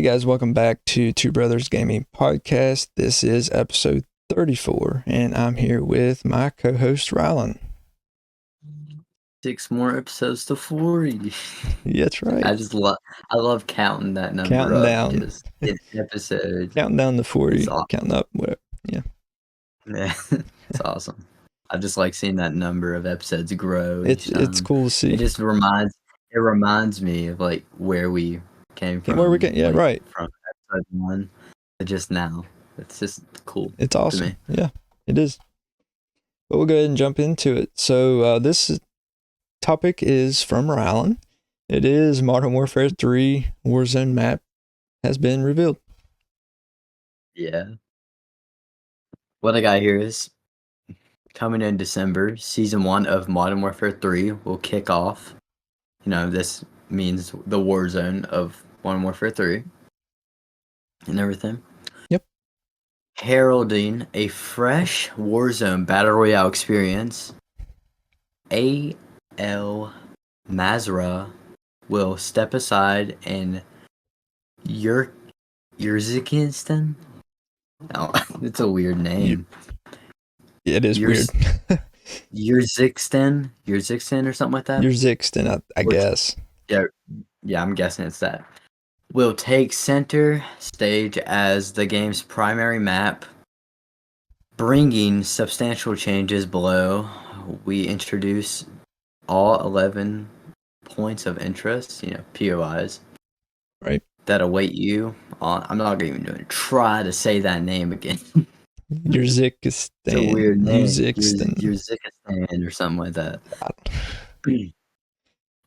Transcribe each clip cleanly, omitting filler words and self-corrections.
guys, welcome back to Two Brothers Gaming Podcast. This is episode 34, and I'm here with my co-host Rylan. 6 more episodes to 40. Yeah, that's right. I love counting that number Counting up. down. Just episodes. Counting down to 40. It's awesome. Counting up. Yeah. Yeah, it's awesome. I just like seeing that number of episodes grow. It's cool to see. It just reminds me of like where we came from. Where we came, yeah, like, right. From episode 1 to just now. It's just cool. It's awesome. Yeah, it is. But we'll go ahead and jump into it. So this topic is from Rylan. It is Modern Warfare 3 Warzone map has been revealed. Yeah. What I got here is coming in December, Season 1 of Modern Warfare 3 will kick off. You know, this means the Warzone of Modern Warfare 3 and everything. Yep. Heralding a fresh Warzone Battle Royale experience, A.L. Mazrah will step aside and Urzikistan? Oh, it's a weird name. Yeah, it is weird. Urzikistan or something like that? Urzikistan, I guess. Yeah, I'm guessing it's that. Will take center stage as the game's primary map, bringing substantial changes below. We introduce all 11 points of interest, POIs. Right. That await you on. I'm not even going to try to say that name again. Urzikistan. It's a weird name. Urzikistan or something like that.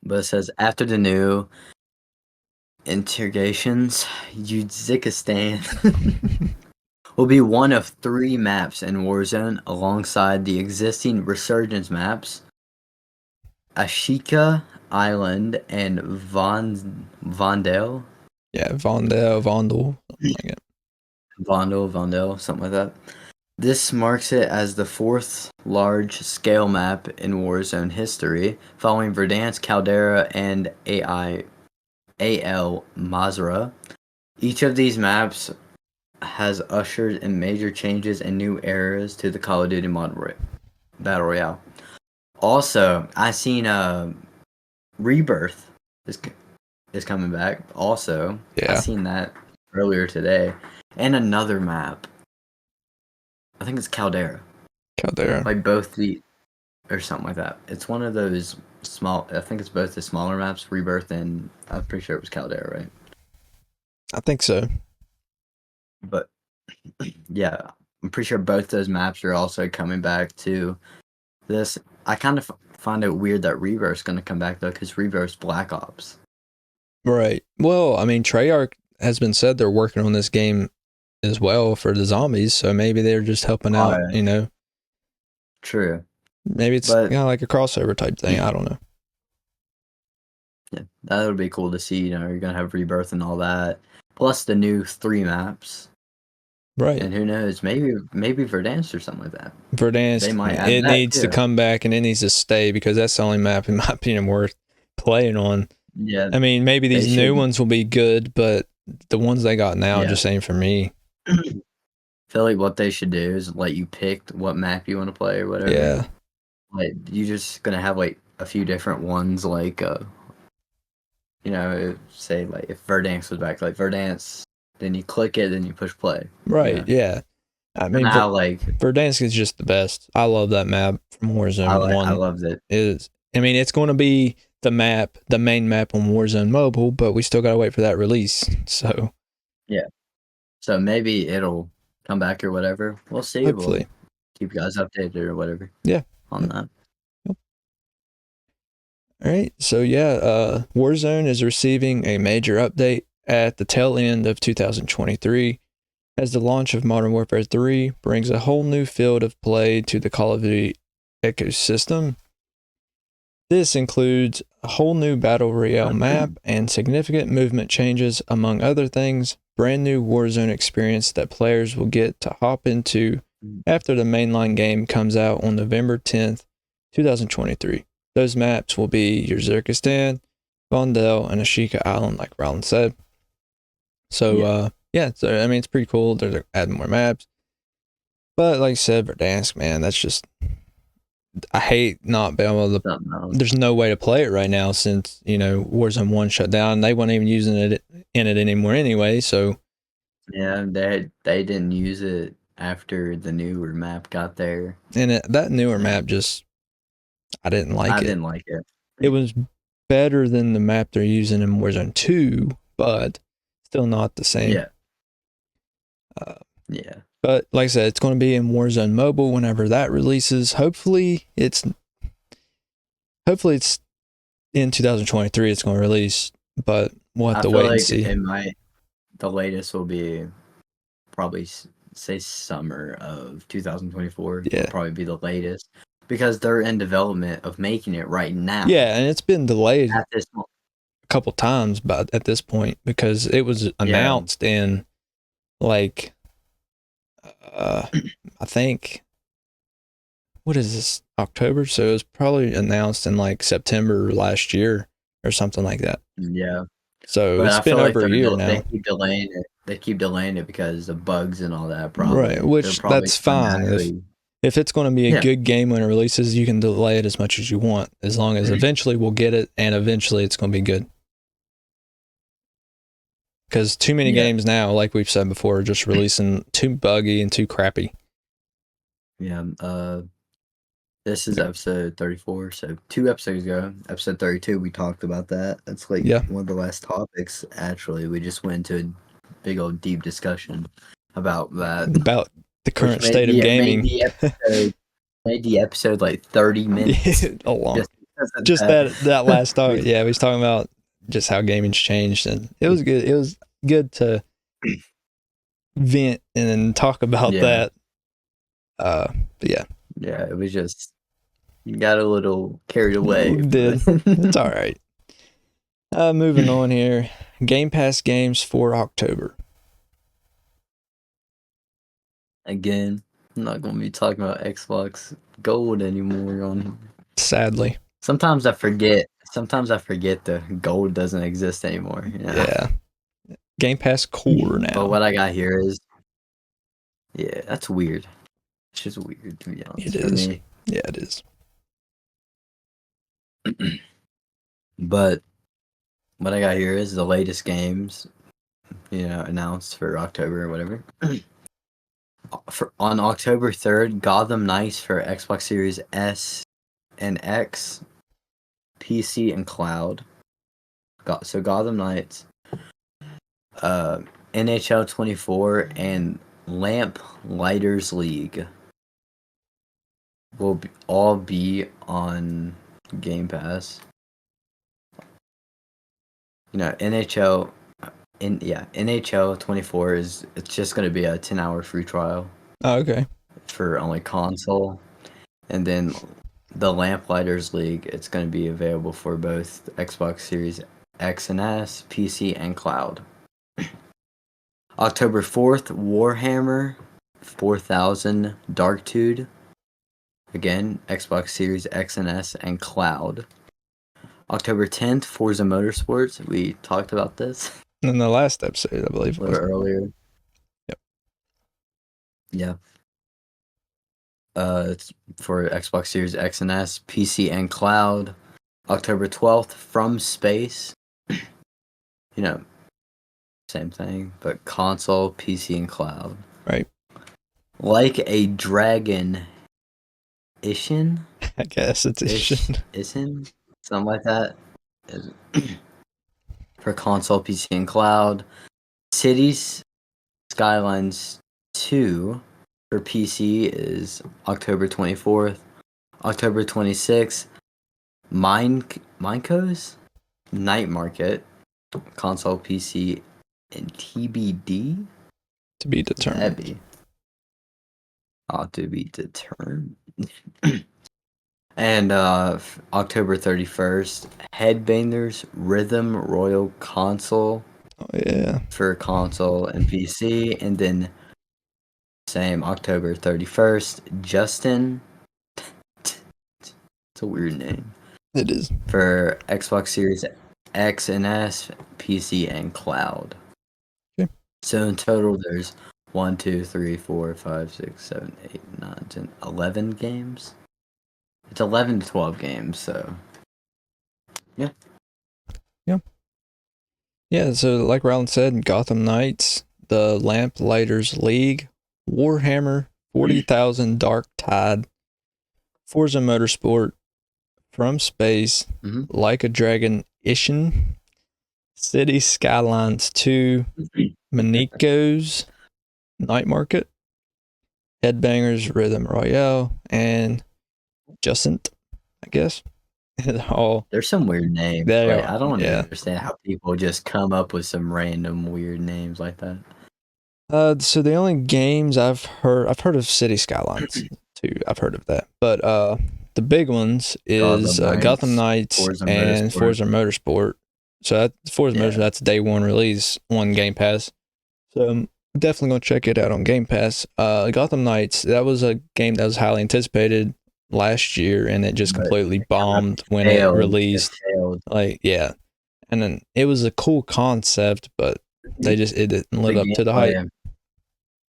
But it says, after the new integrations, Urzikistan will be one of 3 maps in Warzone alongside the existing Resurgence maps, Ashika Island and Vondel. Yeah, Vondel, something like it. Vondel, something like that. This marks it as the 4th large-scale map in Warzone history, following Verdansk, Caldera, and A.L. Mazrah. Each of these maps has ushered in major changes and new eras to the Call of Duty Modern Battle Royale. Also, I seen Rebirth is coming back. Also, yeah. I seen that earlier today, and another map. I think it's Caldera. Like both or something like that. It's one of those small. I think it's both the smaller maps, Rebirth, and I'm pretty sure it was Caldera, right? I think so. But yeah, I'm pretty sure both those maps are also coming back to this. I kind of find it weird that Rebirth's going to come back though, because Rebirth's Black Ops. Right. Well, I mean, Treyarch has been said they're working on this game as well for the zombies, so maybe they're just helping out, True. Maybe it's kind of like a crossover type thing. I don't know. Yeah, that would be cool to see. You're going to have Rebirth and all that, plus the new 3 maps. Right. And who knows, maybe Verdansk or something like that. Verdansk, it needs to come back and it needs to stay, because that's the only map, in my opinion, worth playing on. Yeah. I mean, maybe these new ones will be good, but the ones they got now just ain't for me. I feel like what they should do is let you pick what map you want to play or whatever. Yeah. Like, you're just going to have like a few different ones, like, say like if Verdansk was back, like Verdansk, then you click it, then you push play. Right, yeah. I mean, Verdansk is just the best. I love that map from Warzone 1. I loved it. It's going to be the main map on Warzone Mobile, but we still got to wait for that release. So, yeah. So maybe it'll come back or whatever. We'll see. Hopefully. We'll keep you guys updated or whatever. Yeah. On that. Yep. All right. So, Warzone is receiving a major update at the tail end of 2023, as the launch of Modern Warfare 3 brings a whole new field of play to the Call of Duty ecosystem. This includes a whole new Battle Royale map and significant movement changes, among other things. Brand new Warzone experience that players will get to hop into after the mainline game comes out on November 10th, 2023. Those maps will be Urzikistan, Vondel, and Ashika Island, like Rylan said. So so I mean, it's pretty cool. They're adding more maps, but like I said, Verdansk, man, that's just I hate not being able to. Something else. There's no way to play it right now since Warzone 1 shut down. They weren't even using it in it anymore anyway. So Yeah, they didn't use it after the newer map got there. and that newer map just I didn't like I it. didn't like it. It was better than the map they're using in Warzone 2, but still not the same. Yeah. But like I said, it's going to be in Warzone Mobile whenever that releases. Hopefully it's in 2023 it's going to release, but we'll have to wait and see. The latest will be probably say summer of 2024. Yeah. Will probably be the latest because they're in development of making it right now. Yeah, and it's been delayed at this point. A couple times, but at this point because it was announced in like I think what is this, October? So it was probably announced in like September last year or something like that. Yeah. So it's been over a year now. They keep delaying it. They keep delaying it because of bugs and all that. Probably. Right, which that's fine. If it's going to be a good game when it releases, you can delay it as much as you want, as long as eventually we'll get it and eventually it's going to be good. Because too many games now, like we've said before, are just releasing too buggy and too crappy. Yeah. This is episode 34. So 2 episodes ago, episode 32, we talked about that. That's like one of the last topics. Actually, we just went into a big old deep discussion about that. About the current state of gaming. Made the episode like 30 minutes. Long. Just that last talk. Yeah, we was talking about just how gaming's changed, and it was good. It was good to vent and then talk about that. But yeah. Yeah, it was just you got a little carried away. We did. It's all right. Moving on here. Game Pass games for October. Again, I'm not going to be talking about Xbox Gold anymore on here. Sadly. Sometimes I forget the Gold doesn't exist anymore. Yeah. Game Pass Core now. But what I got here is, that's weird. It's just weird to be honest. It is. Me. Yeah, it is. But what I got here is the latest games, announced for October or whatever. On October 3rd, Gotham Knights for Xbox Series S and X, PC, and Cloud. So Gotham Knights, NHL 24, and Lamp Lighters League will all be on Game Pass. NHL 24 it's just going to be a 10-hour free trial. Oh, okay. For only console. And then the Lamplighters League, it's going to be available for both Xbox Series X and S, PC, and Cloud. October 4th, Warhammer 4000 Darktude. Again, Xbox Series X and S and Cloud. October 10th, Forza Motorsport. We talked about this in the last episode, I believe. A little earlier. Yep. Yeah. It's for Xbox Series X and S, PC, and Cloud. October 12th, From Space. Same thing, but console, PC, and Cloud. Right. Like a Dragon. Ishin? I guess it's Ishin. Ishin? Something like that. For console, PC, and Cloud. Cities Skylines 2 for PC is October 24th. October 26th, Mineco's Night Market, console, PC, and TBD? To be determined. To be determined. And October 31st, Headbangers Rhythm Royal Console. Oh, yeah. For console and PC. And then same October 31st, Justin. It's a weird name. It is. For Xbox Series X and S, PC, and Cloud. Okay. So in total, there's 1, 2, 3, 4, 5, 6, 7, 8, 9, 10, 11 games. It's 11 to 12 games. So yeah, Yeah, so like Rylan said, Gotham Knights, the Lamplighters League, Warhammer 40,000 Dark Tide, Forza Motorsport, From Space, mm-hmm. Like a Dragon Ishin, City Skylines 2, Manico's Night Market, Headbangers Rhythm Royale, and Jusant, I guess. All There's some weird names. they Like are, I don't yeah. understand how people just come up with some random weird names like that. So the only games I've heard of City Skylines too. I've heard of that, but the big ones is Gotham Knights Forza and Motorsport. Forza Motorsport. So that Forza Motorsport, that's day one release on Game Pass. So I'm definitely gonna check it out on Game Pass. Gotham Knights, that was a game that was highly anticipated last year, and it just But completely it kinda bombed when it failed. It released. failed. Like, yeah, and then it was a cool concept, but it didn't live The up to the hype. gameplay,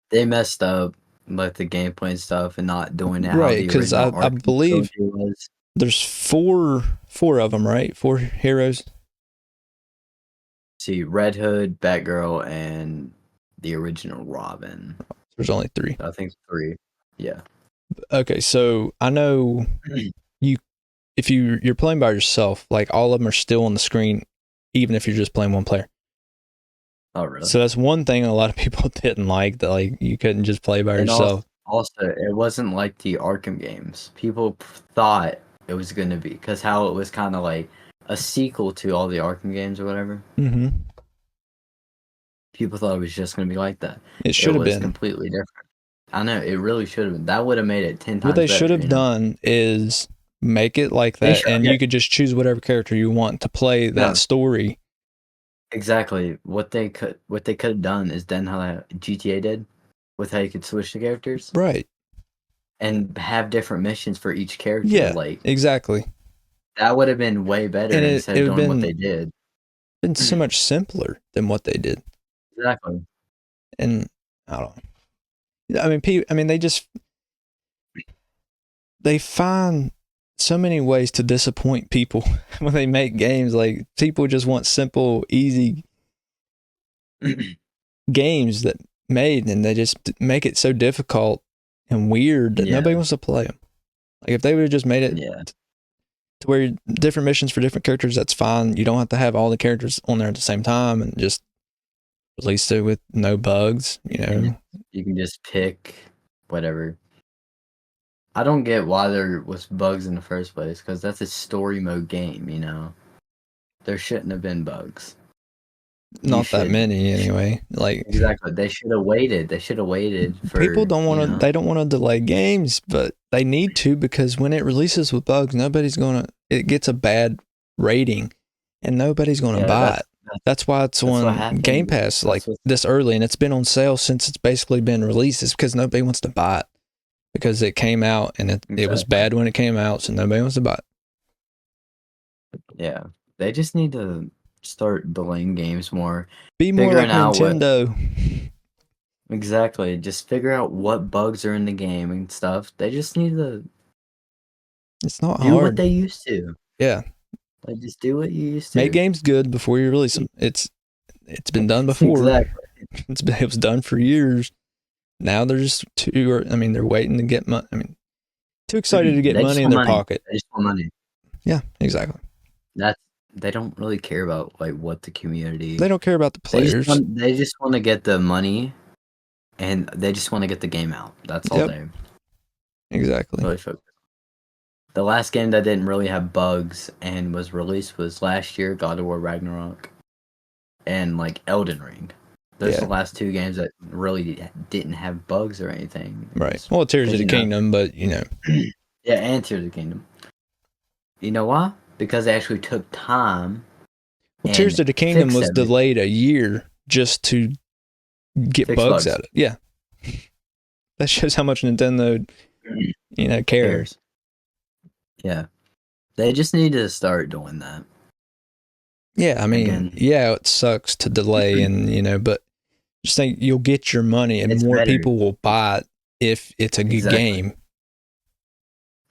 they messed up like the gameplay and stuff, and not doing it how Right, the because original I Arkham believe Trilogy was. there's four of them, right? Four heroes. See, Red Hood, Batgirl, and the original Robin. There's only three. I think 3. Yeah. Okay, so I know you if you're playing by yourself, like all of them are still on the screen, even if you're just playing one player. Oh, really? So that's one thing a lot of people didn't like, that like you couldn't just play by And yourself. also, it wasn't like the Arkham games. People thought it was going to be, because how it was kind of like a sequel to all the Arkham games or whatever. Mm-hmm. People thought it was just going to be like that. It should have was been. completely different. I know, it really should have been. That would have made it 10 What times they better. should have done is make it like that, and you could just choose whatever character you want to play that story. Exactly. What they could have done is done how GTA did, with how you could switch the characters. Right. And have different missions for each character. Yeah, like exactly. That would have been way better, and instead of doing what they did. Been so much simpler than what they did. Exactly. And I don't know. I mean, they find so many ways to disappoint people when they make games. Like, people just want simple, easy games that made, and they just make it so difficult and weird that nobody wants to play them. Like, if they would have just made it to where different missions for different characters, that's fine. You don't have to have all the characters on there at the same time, and just release it with no bugs, you know. You can just pick whatever. I don't get why there was bugs in the first place, because that's a story mode game, you know. There shouldn't have been bugs. Not that many, anyway. Like, exactly, they should have waited. They should have waited for. People don't want to. They don't want to delay games, but they need to, because when it releases with bugs, nobody's gonna. It gets a bad rating, and nobody's gonna buy it. That's why it's on Game Pass like this early, and it's been on sale since it's basically been released. It's because nobody wants to buy it, because it came out and it was bad when it came out, so nobody wants to buy it. Yeah, they just need to start delaying games more. Be more like Nintendo. Exactly. Just figure out what bugs are in the game and stuff. They just need to. It's not do hard. what they used to. Yeah. Like, just do what you used to. Make games good before you release them. It's been done before. Exactly. It was done for years. Now they're just they're waiting to get money. Too excited to get money in their pocket. They just want money. Yeah, exactly. They don't really care about like what the community. They don't care about the players. They just want to get the money, and they just want to get the game out. That's all they. Exactly. Really focus. The last game that didn't really have bugs and was released was last year, God of War Ragnarok, and like Elden Ring. Those are the last 2 games that really didn't have bugs or anything. Right. Well, Tears of the Kingdom, but you know. Yeah, and Tears of the Kingdom. You know why? Because they actually took time. Well, Tears of the Kingdom was delayed a year just to get bugs out of it. Yeah. That shows how much Nintendo, cares. Yeah. They just need to start doing that. Yeah, it sucks to delay, and but just think you'll get your money and It's more better. people will buy it if it's a good Exactly. game.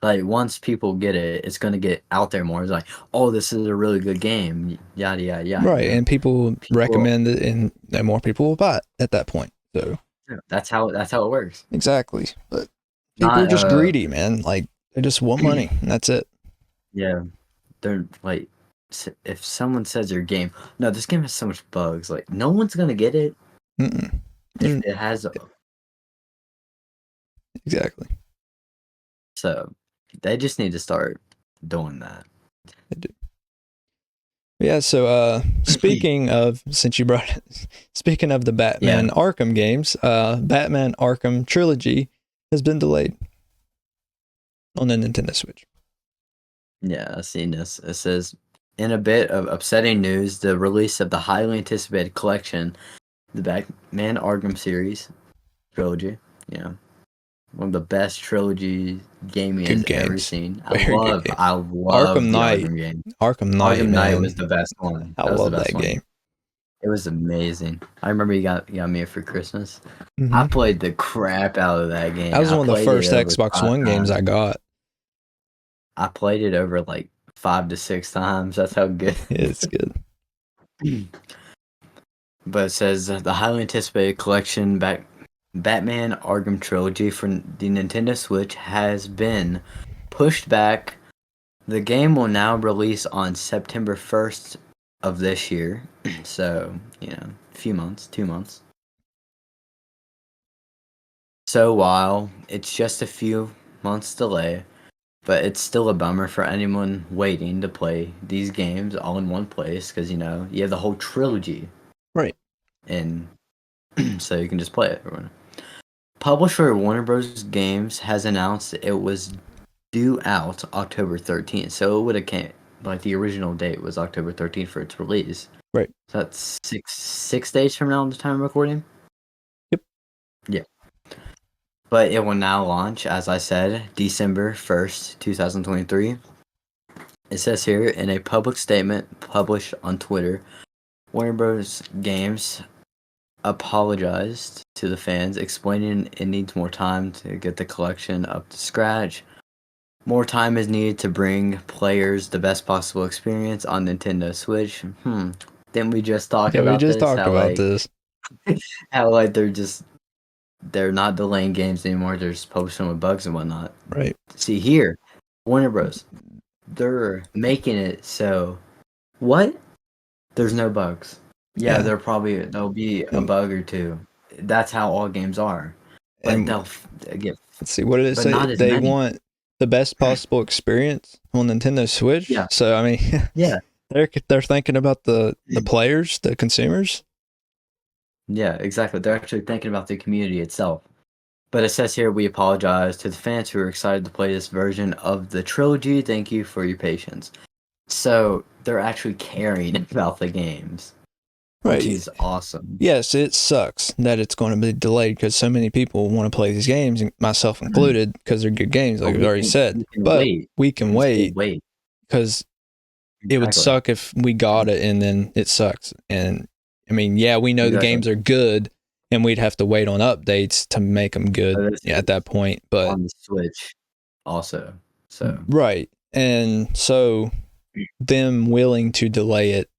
Like once people get it, it's gonna get out there more. It's like, oh, this is a really good game. Yada yada yada. Right. And people People. recommend it and more people will buy it at that point. So That's how it works. exactly. But people are Not just greedy, man. Like they just want money and that's it. yeah. They're like, if someone says your game, no, this game has so much bugs. Like no one's gonna get it Mm-mm. if it has. Exactly. So they just need to start doing that. Yeah, so speaking of since you brought it, speaking of the Batman Yeah. Arkham games, Batman Arkham Trilogy has been delayed on the Nintendo Switch. Yeah, I've seen this. It says, in a bit of upsetting news, the release of the highly anticipated collection, the Batman Arkham series trilogy. Yeah, one of the best trilogy gaming has Good ever games. seen. Very good game. I love Arkham the Knight. Arkham game. Arkham Knight, Arkham Knight was man. the best one. I That was the love best that one. game. It was amazing. I remember you got me it for Christmas. I Mm-hmm. played the crap out of that game. That was I one of the played it first over Xbox five One games times. I got. I played it over like 5 to 6 times. That's how good. It's good. But it says the highly anticipated collection Batman Arkham Trilogy for the Nintendo Switch has been pushed back. The game will now release on September 1st of this year. So, a few months, 2 months. So while it's just a few months delay, but it's still a bummer for anyone waiting to play these games all in one place because, you have the whole trilogy Right. and so you can just play it. Publisher Warner Bros. Games has announced it was due out October 13th. So it would have came like the original date was October 13th for its release. Right. So that's six days from now at the time of recording. Yep. Yeah. But it will now launch, as I said, December 1st, 2023. It says here in a public statement published on Twitter, Warner Bros. Games apologized to the fans, explaining it needs more time to get the collection up to scratch. More time is needed to bring players the best possible experience on Nintendo Switch. Didn't we just talk Yeah, we about just this? talked about this. How like they're not delaying games anymore. They're just posting with bugs and whatnot. Right. See here, Warner Bros. They're making it so what? There's no bugs. Yeah, Yeah. there'll be a bug or two. That's how all games are. But And they'll get, let's see, what did it but say? not as They many. want the best possible experience on Nintendo Switch. Yeah. So I mean, Yeah. they're thinking about the players, the consumers. Yeah, exactly. They're actually thinking about the community itself. But it says here, we apologize to the fans who are excited to play this version of the trilogy. Thank you for your patience. So they're actually caring about the games, which Right. is awesome. Yes, it sucks that it's going to be delayed because so many people want to play these games, myself included, because they're good games, like But we already said. we can But wait. we can We still wait wait. because it would Exactly. suck if we got it and then it sucks. And I mean, yeah, we know the Exactly. games are good and we'd have to wait on updates to make them good at that point. But on the Switch also. So right. And so them willing to delay it,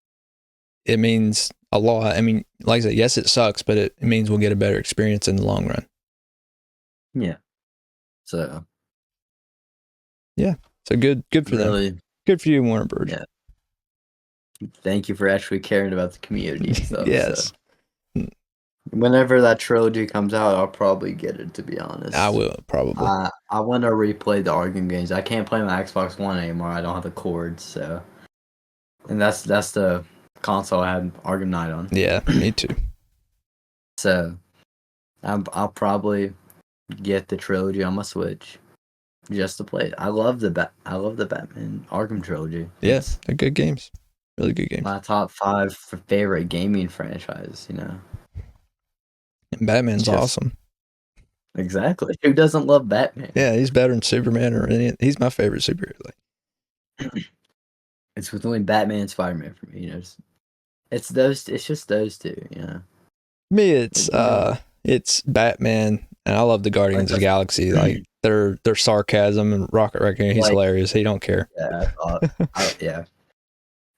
it means a lot. I mean, like I said, yes, it sucks, but it means we'll get a better experience in the long run. yeah. So Yeah. So good for really, them. Good for you, Warner Bros. Yeah. Thank you for actually caring about the community and stuff. Yes. So. Whenever that trilogy comes out, I'll probably get it. To be honest, I will probably. I want to replay the Arkham games. I can't play my Xbox One anymore. I don't have the cords, so. And that's the console I had Arkham Knight on. Yeah, me too. So, I'll probably get the trilogy on my Switch just to play it. I love the Batman Arkham trilogy. Yes, they're good games. Really good games. My top 5 favorite gaming franchise. And Batman's awesome. Exactly. Who doesn't love Batman? Yeah, he's better than Superman or any. He's my favorite superhero. It's between Batman and Spider-Man for me. It's just those two. Me, You know, it's Batman, and I love the like Guardians of the Galaxy. Like their sarcasm and Rocket Raccoon, he's like hilarious. He don't care. yeah, yeah.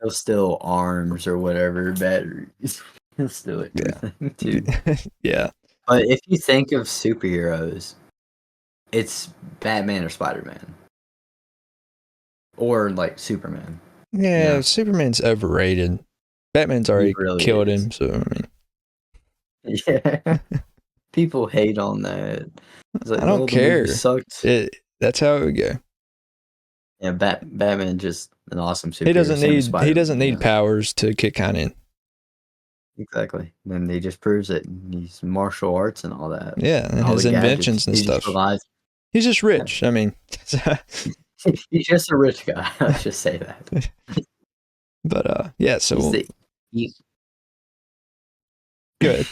He'll steal arms or whatever, batteries. He'll steal everything too. Yeah. But if you think of superheroes, it's Batman or Spider-Man. Or like Superman. Yeah, Superman's overrated. Batman's He already really killed is. him, so I mean, Yeah. People hate on that. It's like, I don't well, the movie care. sucked. That's how it would go. Yeah, Batman just an awesome superhero. Same as He Spider-Man, doesn't need powers to kick kind in. Exactly. And he just proves it. He's martial arts and all that. Yeah, and All his the gadgets. inventions and He just stuff. relies. He's just Yeah. rich. I mean, He's just a rich guy. Let's just say that. but yeah. So He's the. He, good.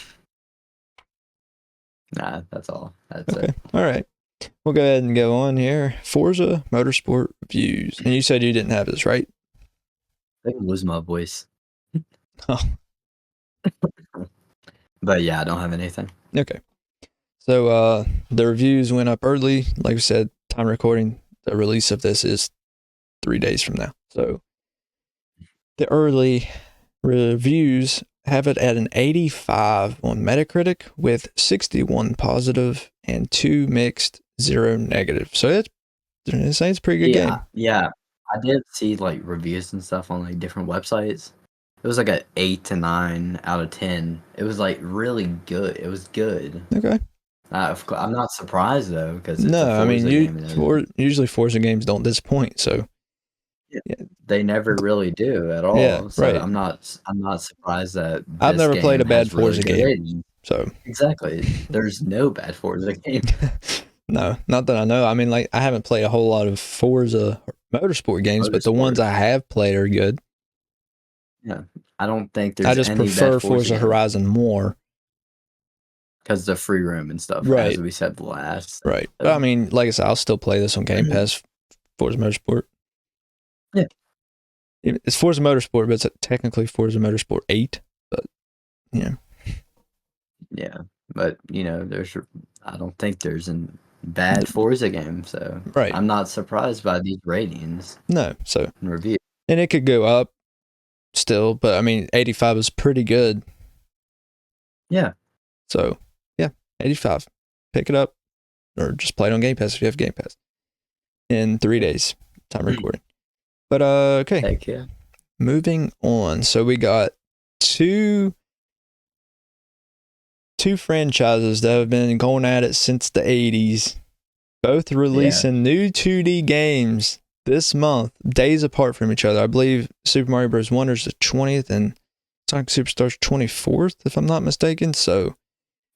Nah, that's all. That's Okay. it. All right. We'll go ahead and go on here. Forza Motorsport reviews. And you said you didn't have this, right? I can lose my voice. Oh. But yeah, I don't have anything. Okay. So the reviews went up early. Like I said, time recording, the release of this is 3 days from now. So the early reviews have it at an 85 on Metacritic with 61 positive and 2 mixed, 0 negative. So it's a pretty good game. Yeah. I did see like reviews and stuff on like different websites. It was like a 8 to 9 out of 10. It was like really good. It was good. Okay. I'm not surprised though because it's a No, I mean, Forza game. And usually Forza games don't disappoint. So they never really do at all. yeah, So right. I'm not surprised that I've this never played game a bad has really Forza good game. ratings. So Exactly. There's no bad Forza game. no, not that I know. I mean, like I haven't played a whole lot of Forza Motorsport games, but the ones I have played are good. Yeah, I don't think there's I just any prefer bad Forza Horizon more. because the free room and stuff, Right. as we said last. Right. But I mean, like I said, I'll still play this on Game Pass, Forza Motorsport. Yeah. It's Forza Motorsport, but it's technically Forza Motorsport 8. But, yeah. Yeah, but I don't think there's a bad Forza game, so right. I'm not surprised by these ratings. No, so. And review. And it could go up still, but I mean, 85 is pretty good. Yeah. So, yeah, 85. Pick it up or just play it on Game Pass if you have Game Pass. In 3 days, time recording. But, okay. Heck yeah. Moving on. So we got two franchises that have been going at it since the 80s, both releasing new 2D games this month, days apart from each other. I believe Super Mario Bros. Wonder is the 20th and Sonic Superstars 24th, if I'm not mistaken. So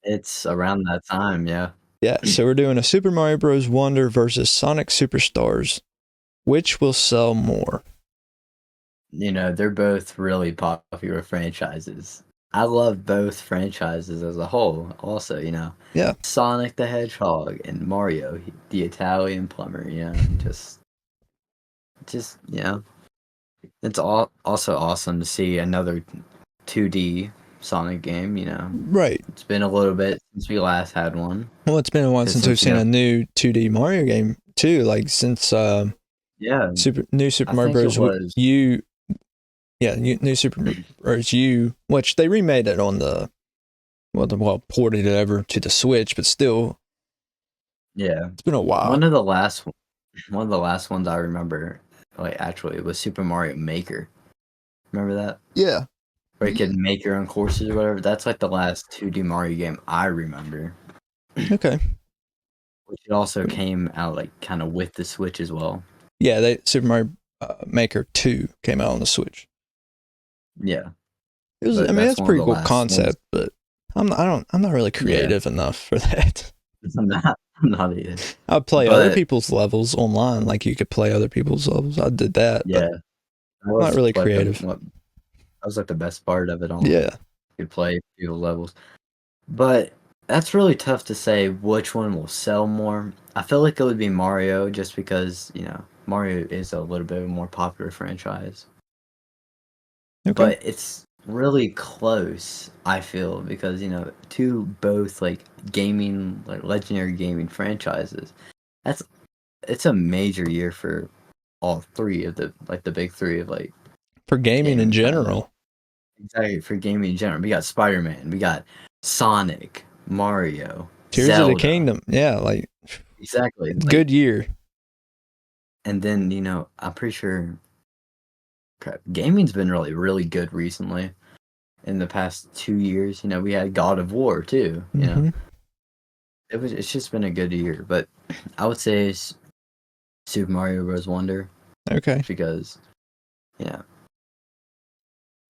it's around that time, yeah. Yeah, so we're doing a Super Mario Bros. Wonder versus Sonic Superstars. Which will sell more? They're both really popular franchises. I love both franchises as a whole. Also, Yeah. Sonic the Hedgehog and Mario, the Italian plumber. Just it's also awesome to see another 2D Sonic game. Right. It's been a little bit since we last had one. Well, it's been a while since we've seen a new 2D Mario game too. Like since New Super Mario Bros. U. Yeah, New Super Bros. U, which they remade it on ported it over to the Switch, but still, yeah, it's been a while. One of the last ones I remember, actually, was Super Mario Maker. Remember that? Yeah, where you could make your own courses or whatever. That's like the last 2D Mario game I remember. Okay. Which it also came out kind of with the Switch as well. Yeah, Super Mario Maker 2 came out on the Switch. Yeah. It was. That's a pretty cool concept, but I'm not really creative enough for that. I'm not either. I'd play other people's levels online, like you could play other people's levels. I did that. Yeah. But not really creative. That was the best part of it all. Yeah. You could play people's levels. But that's really tough to say which one will sell more. I feel like it would be Mario just because, Mario is a little bit of a more popular franchise. Okay. But it's really close, I feel, because two both like gaming, like legendary gaming franchises. That's it's a major year for all three of the big three of like For gaming in gaming kind of. general. Exactly, for gaming in general. We got Spider-Man, we got Sonic, Mario, Tears of the Zelda. Kingdom. Yeah, like Exactly. Like, good year. and then I'm pretty sure gaming's been really, really good recently. In the past 2 years, we had God of War too. Hmm. It's just been a good year. But I would say Super Mario Bros. Wonder, Okay. because yeah,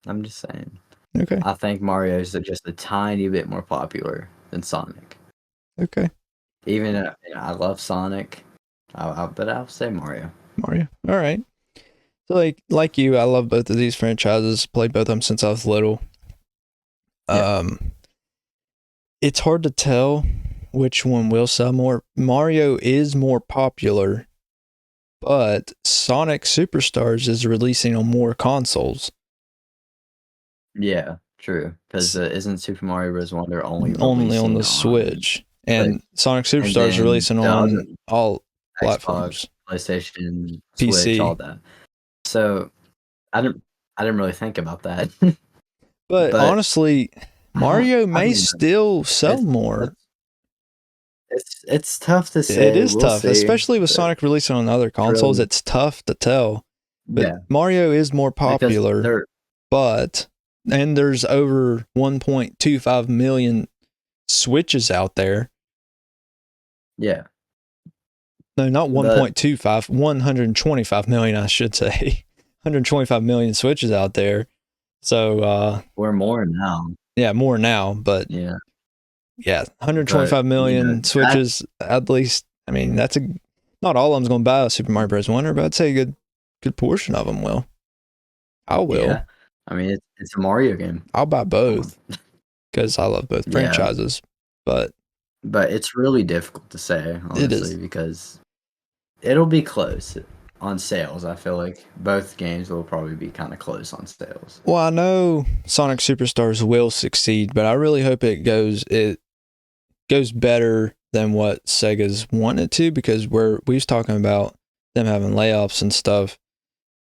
I'm just saying. Okay. I think Mario's just a tiny bit more popular than Sonic. Okay. Even I love Sonic, but I'll say Mario. Mario. All right. So like you, I love both of these franchises. Played both of them since I was little. Yeah, It's hard to tell which one will sell more. Mario is more popular, but Sonic Superstars is releasing on more consoles. yeah, true. Because isn't Super Mario Bros. Wonder only Only on releasing the on Switch. Switch, And Sonic and Superstars is then releasing the other on all Xbox, platforms. PlayStation, Switch, all PC. that. So I didn't I didn't really think about that. But But honestly, Mario I may don't know. still sell It's more. it's tough to It say. is We'll tough, see. especially with Sonic releasing on other It's consoles. really, It's tough to tell. But yeah, Mario is more because popular, they're but and there's over 1.25 million Switches out there. yeah, No, not but 1.25, 125 million, I should say. 125 million Switches out there. So, we're more now. yeah, more now, but Yeah, yeah, but 125 million that, Switches at least. I mean, not all of them's going to buy a Super Mario Bros. Wonder, but I'd say a good portion of them will. I will. yeah. I mean, it's a Mario game. I'll buy Come on. both because I love both Yeah, franchises. But but it's really difficult to say, it honestly, is. because it'll be close on sales. I feel like both games will probably be kind of close on sales. Well, I know Sonic Superstars will succeed, but I really hope it goes better than what Sega's wanted to, because we was talking about them having layoffs and stuff.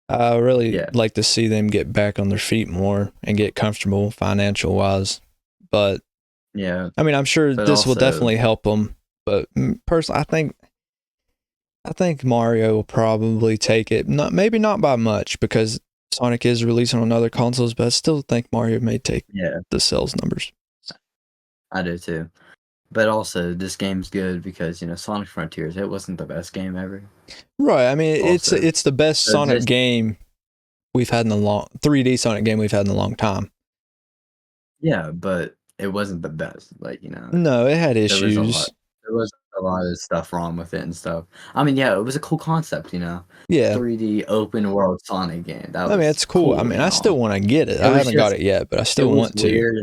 I really Yeah, like to see them get back on their feet more and get comfortable financial wise. But yeah, I mean, I'm sure but this will also, definitely help them. But personally, I think Mario will probably take it. Maybe not by much, because Sonic is releasing on other consoles, but I still think Mario may take yeah, the sales numbers. I do too. But also, this game's good because Sonic Frontiers. It wasn't the best game ever. Right. I mean, it's Also, it's the best so Sonic this, game we've had in a long 3D Sonic game we've had in a long time. yeah, but it wasn't the best. Like No, it had there was a lot. issues. There was a lot of stuff wrong with it and stuff. I mean, yeah, it was a cool concept. Yeah. 3D open world Sonic game. That I mean, was it's cool. I cool. mean, I still want to get it. It I was haven't got just it yet, but I it still was want to. weird.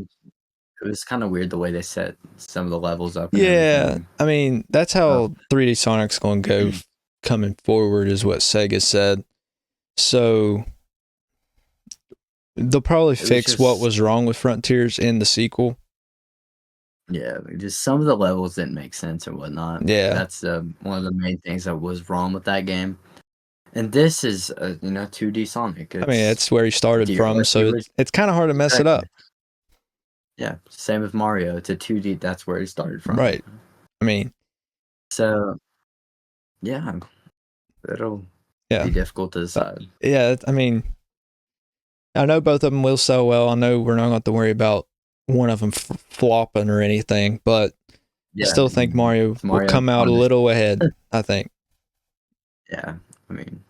It was kind of weird the way they set some of the levels up and Yeah. everything. I mean, that's Uh, how 3D Sonic's going to go coming forward, is what Sega said. So they'll probably it was fix what just was wrong with Frontiers in the sequel. Yeah, just some of the levels didn't make sense and whatnot. Yeah. That's one of the main things that was wrong with that game. And this is 2D Sonic. I mean, It's it's where he started from, like the so original. it's kind of hard to mess it Exactly. up. Yeah, same with Mario. It's a 2D. That's where he started from. Right. I mean, So yeah, it'll yeah. be difficult to But decide. yeah, I mean, I know both of them will sell well. I know we're not going to have to worry about one of them flopping or anything, but I Yeah, still think Mario will Mario come out a punished. little ahead, I think. Yeah, I mean,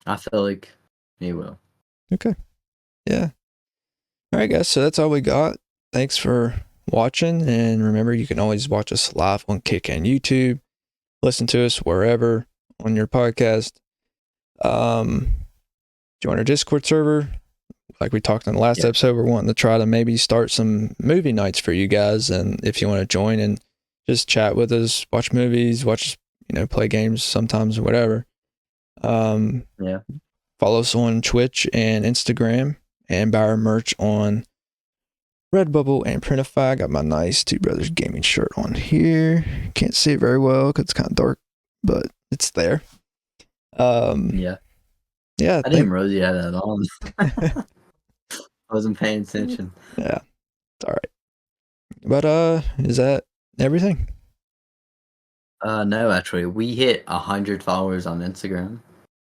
I feel like he will. Okay. Yeah. All right, guys. So that's all we got. Thanks for watching. And remember, you can always watch us live on Kick and YouTube. Listen to us wherever on your podcast. Join our Discord server. Like we talked in the last Yeah, episode, we're wanting to try to maybe start some movie nights for you guys. And if you want to join and just chat with us, watch movies, play games sometimes or whatever. yeah, Follow us on Twitch and Instagram and buy our merch on Redbubble and Printify. I got my nice Two Brothers Gaming shirt on here. Can't see it very well because it's kind of dark, but it's there. Yeah. Yeah. I didn't realize you had that on. I wasn't paying attention. Yeah. It's all right. But is that everything? No, actually, we hit 100 followers on Instagram.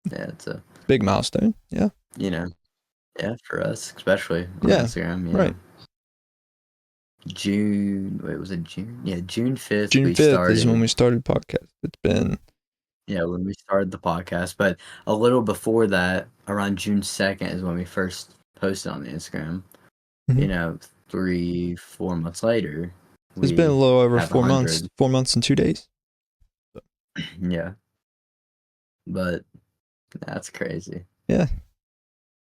Yeah, it's a big milestone. Yeah. Yeah, for us, especially on Instagram. Right. June. Wait, was it June? Yeah, June 5th. June 5th started. is when we started the podcast. It's been. Yeah, when we started the podcast, but a little before that, around June 2nd, is when we first posted on the Instagram. Mm-hmm. 3-4 months later. It's been a little over 4 months. 100. 4 months and 2 days. Yeah. But that's crazy. Yeah.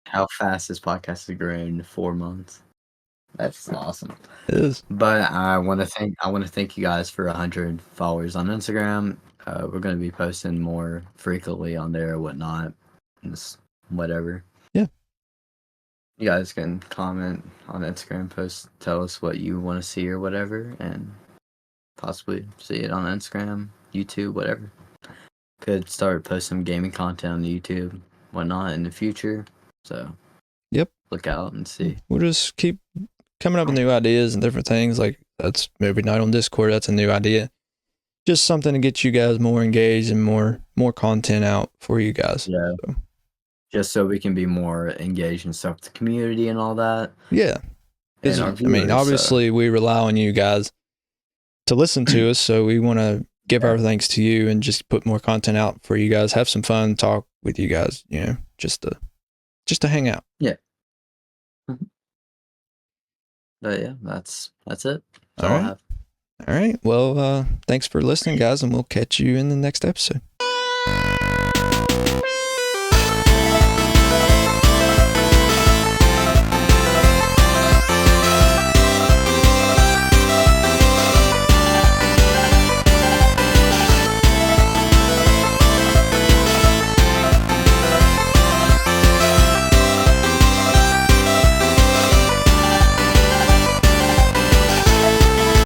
How fast this podcast has grown in 4 months. That's awesome. It is. But I want to thank you guys for 100 followers on Instagram. We're going to be posting more frequently on there or whatnot. Just whatever. Yeah. You guys can comment on Instagram posts, tell us what you want to see or whatever, and possibly see it on Instagram, YouTube, whatever. Could start posting some gaming content on YouTube, whatnot in the future. So, yep. Look out and see. We'll just keep coming up with new ideas and different things. Like that's movie night on Discord. That's a new idea. Just something to get you guys more engaged and more content out for you guys. Yeah. So. Just so we can be more engaged and stuff with the community and all that. Yeah. And I mean, obviously we rely on you guys to listen to us, so we want to give our thanks to you and just put more content out for you guys. Have some fun, talk with you guys, just to hang out. Yeah. But yeah, that's it. That's all right. All right. Well, thanks for listening, guys, and we'll catch you in the next episode.